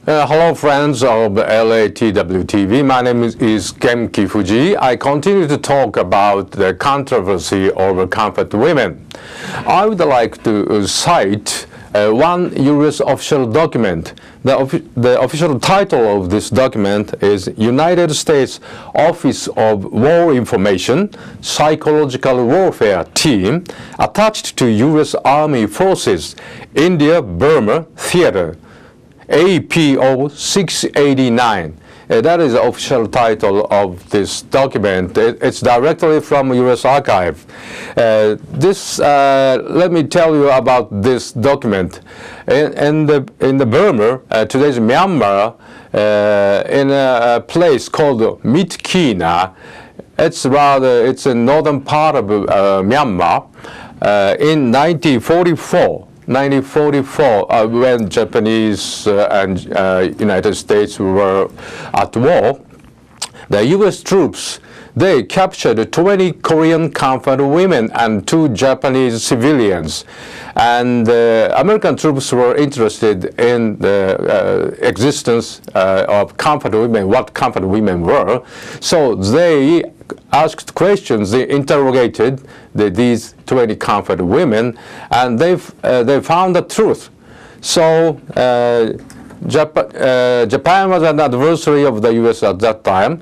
Hello friends of LATW TV. My name is Gemki Fujii. I continue to talk about the controversy over comfort women. I would like to cite one US official document. The official title of this document is United States Office of War Information Psychological Warfare Team attached to US Army Forces India-Burma Theater. APO 689. That is the official title of this document. It's directly from US Archive. Let me tell you about this document. In the Burma, today's Myanmar, in a place called Myitkyina, it's a northern part of Myanmar. In 1944, when Japanese and United States were at war, the U.S. troops, they captured 20 Korean comfort women and 2 Japanese civilians. And American troops were interested in the existence of comfort women, what comfort women were. So they asked questions, they interrogated these 20 comfort women, and they found the truth. So Japan was an adversary of the U.S. at that time,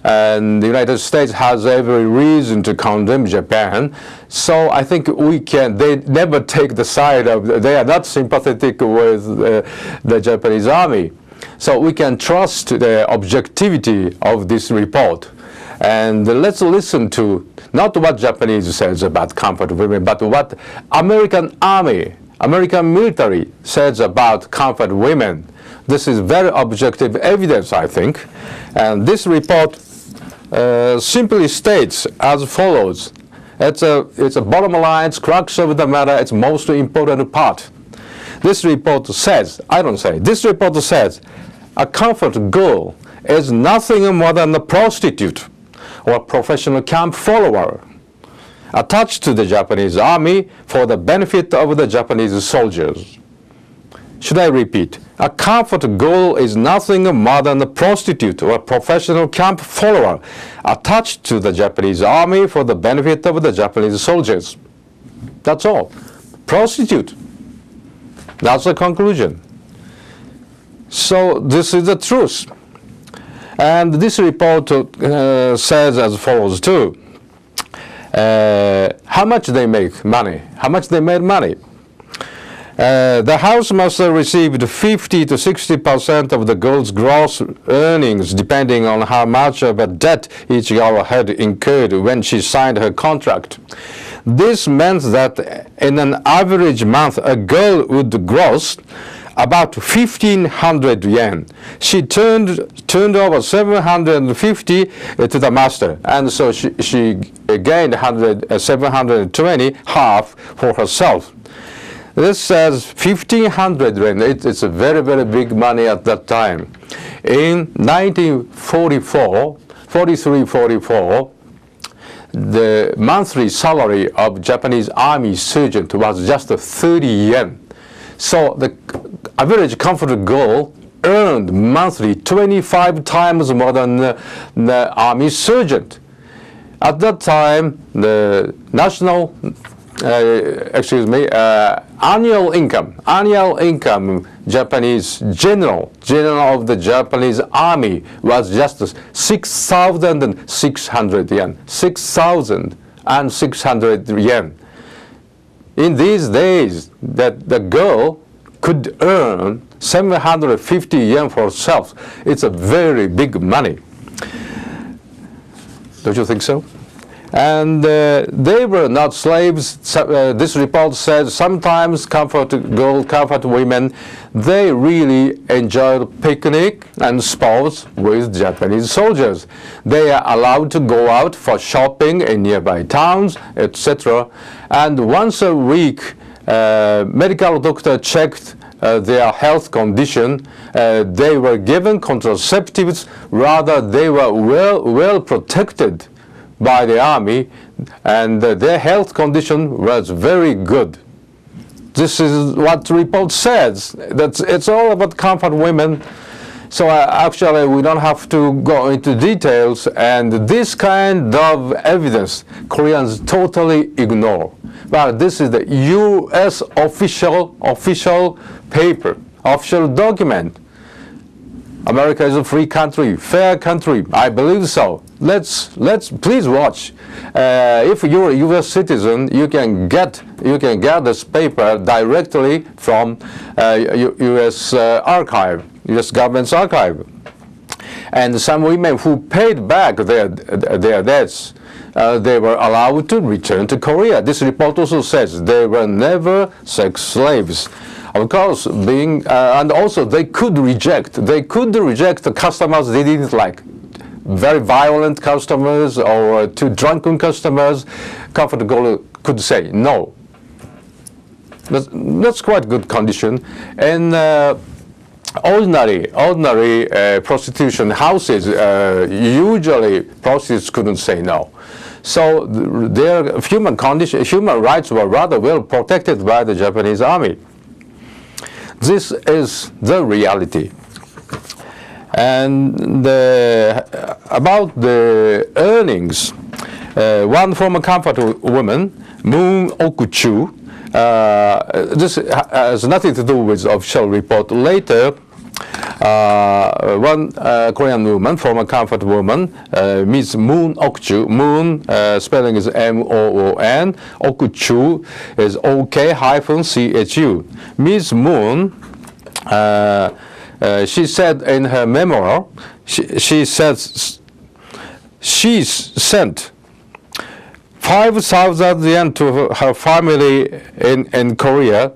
and the United States has every reason to condemn Japan. So I think they never take the side of, they are not sympathetic with the Japanese army. So we can trust the objectivity of this report. And let's listen to not what Japanese says about comfort women, but what American army, American military says about comfort women. This is very objective evidence, I think. And this report simply states as follows. It's a bottom line, it's crux of the matter, it's most important part. This report says, this report says, a comfort girl is nothing more than a prostitute or professional camp follower attached to the Japanese army for the benefit of the Japanese soldiers. Should I repeat? A comfort girl is nothing more than a prostitute or a professional camp follower attached to the Japanese army for the benefit of the Japanese soldiers. That's all. Prostitute. That's the conclusion. So this is the truth. And this report says as follows too. How much they make money? How much they made money? The house must have received 50 to 60% of the girl's gross earnings, depending on how much of a debt each girl had incurred when she signed her contract. This meant that in an average month, a girl would gross about 1,500 yen. She turned over 750 to the master, and so she gained 720, half for herself. This says 1,500 yen. It's a very, very big money at that time. In 1944, the monthly salary of Japanese army sergeant was just 30 yen. So the average comfort girl earned monthly 25 times more than the army sergeant. At that time, the national, annual income, Japanese general of the Japanese army was just 6,600 yen. 6,600 yen. In these days, that the girl could earn 750 yen for herself. It's a very big money. Don't you think so? And they were not slaves. This report says sometimes comfort women, they really enjoyed picnic and sports with Japanese soldiers. They are allowed to go out for shopping in nearby towns, etc. And once a week, medical doctor checked their health condition. They were given contraceptives. Rather, they were well protected by the army, and their health condition was very good. This is what the report says. It's all about comfort women. So actually, we don't have to go into details, and this kind of evidence Koreans totally ignore. But this is the U.S. official paper, official document. America is a free country, fair country. I believe so. Let's please watch. If you're a U.S. citizen, you can get this paper directly from U.S. archive, U.S. government's archive. And some women who paid back their debts, they were allowed to return to Korea. This report also says they were never sex slaves. Of course, and also they could reject the customers they didn't like. Very violent customers or too drunken customers. Comfort Girl could say no. That's quite good condition. And ordinary prostitution houses, usually prostitutes couldn't say no. So their human rights were rather well protected by the Japanese army. This is the reality. And about the earnings, one former comfort woman, Moon Ok-chu, this has nothing to do with official report. Later, one Korean woman, former comfort woman, Ms. Moon Ok-chu, Moon spelling is M-O-O-N, Ok-chu is O-K-C-H-U. Ms. Moon, she said in her memoir, she says she sent 5,000 yen to her family in Korea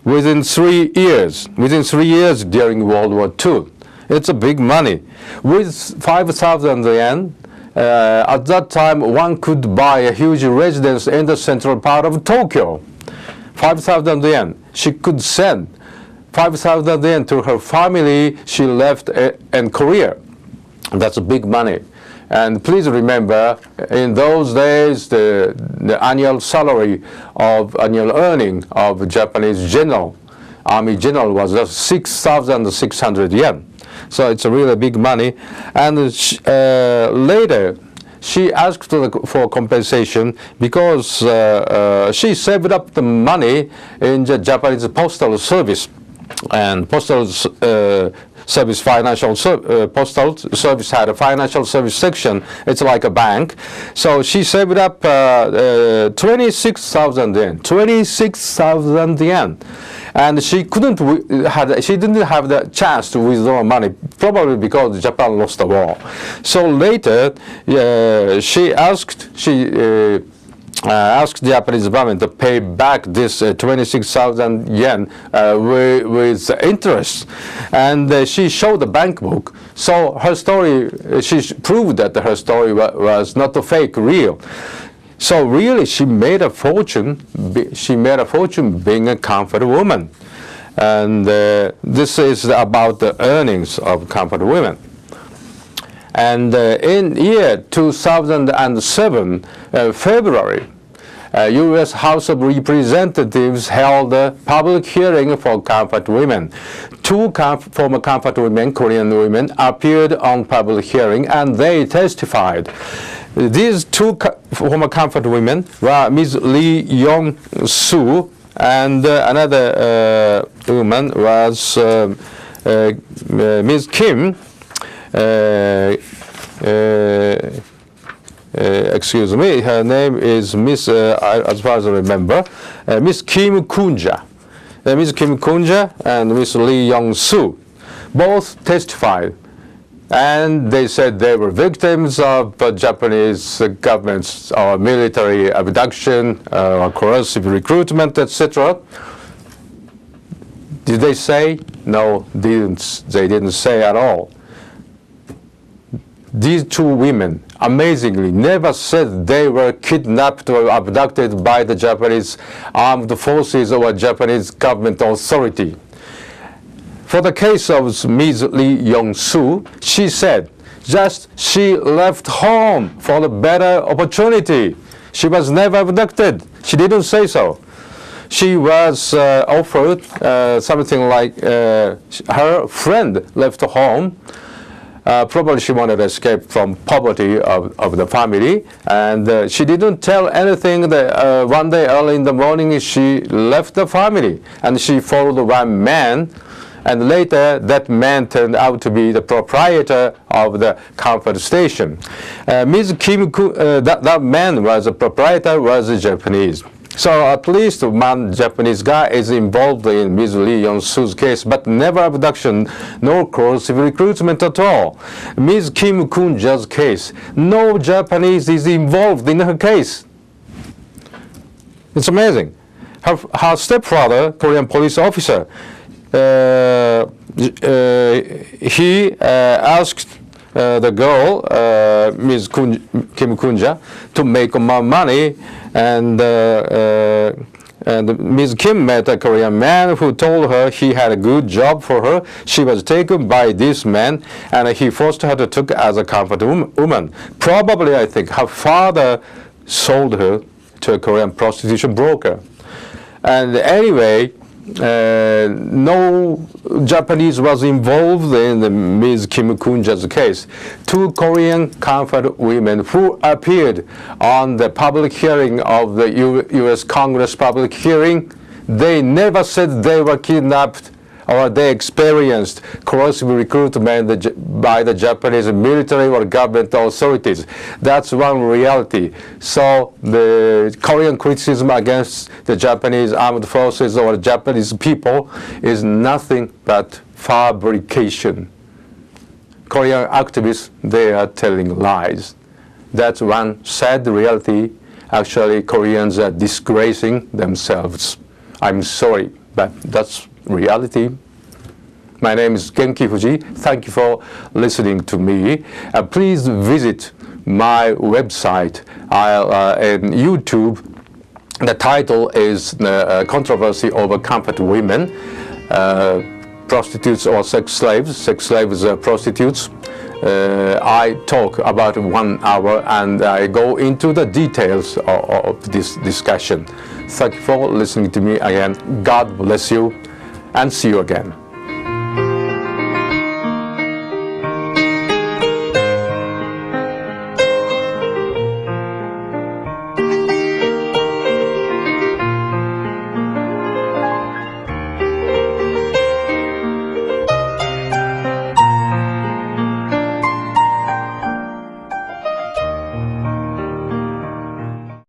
within 3 years. Within 3 years during World War II. It's a big money. With 5,000 yen, at that time one could buy a huge residence in the central part of Tokyo. 5,000 yen. She could send 5,000 yen to her family she left in Korea. That's a big money. And please remember, in those days, the annual earning of Japanese general, army general, was just 6,600 yen. So it's a really big money. And later, she asked for compensation because she saved up the money in the Japanese postal service. And postal service postal service had a financial service section. It's like a bank. So she saved up 26,000 yen. 26,000 yen. And she didn't have the chance to withdraw money, probably because Japan lost the war. So later, she asked Japanese government to pay back this 26,000 yen with interest, and she showed the bank book. So her story, she proved that her story was not a fake, real. So really, she made a fortune. She made a fortune being a comfort woman, and this is about the earnings of comfort women. And in year 2007, February, U.S. House of Representatives held a public hearing for comfort women. Two former comfort women, Korean women, appeared on public hearing and they testified. These two former comfort women were Ms. Lee Young-soo and another woman was Ms. Kim. Excuse me, her name is Miss, as far as I remember, Miss Kim Kunja. Miss Kim Kunja and Miss Lee Young-soo both testified. And they said they were victims of Japanese government's military abduction, coercive recruitment, etc. Did they say? No, they didn't say at all. These two women, amazingly, never said they were kidnapped or abducted by the Japanese armed forces or Japanese government authority. For the case of Ms. Lee Young-soo, she said just she left home for a better opportunity. She was never abducted. She didn't say so. she was offered something like her friend left home. Probably she wanted to escape from poverty of the family, and she didn't tell anything. That one day early in the morning she left the family and she followed one man, and later that man turned out to be the proprietor of the comfort station. Ms. Kim, that man was a proprietor, was Japanese. So at least one Japanese guy is involved in Ms. Lee Young-soo's case, but never abduction, nor coercive recruitment at all. Ms. Kim Kun-ja's case, no Japanese is involved in her case. It's amazing. Her stepfather, Korean police officer, he asked the girl, Ms. Kim Kun-ja, to make more money, and Ms. Kim met a Korean man who told her he had a good job for her. She was taken by this man, and he forced her to take as a comfort woman. Probably, I think, her father sold her to a Korean prostitution broker. And anyway, no Japanese was involved in the Ms. Kim Kun-ja's case. Two Korean comfort women who appeared on the public hearing of the U.S. Congress public hearing, they never said they were kidnapped or they experienced coercive recruitment by the Japanese military or government authorities. That's one reality. So the Korean criticism against the Japanese armed forces or Japanese people is nothing but fabrication. Korean activists, they are telling lies. That's one sad reality. Actually, Koreans are disgracing themselves. I'm sorry, but that's reality. My name is Genki Fujii. Thank you for listening to me. Please visit my website and YouTube. The title is Controversy Over Comfort Women, Prostitutes or Sex Slaves. Sex slaves are prostitutes. I talk about 1 hour and I go into the details of this discussion. Thank you for listening to me again. God bless you and see you again.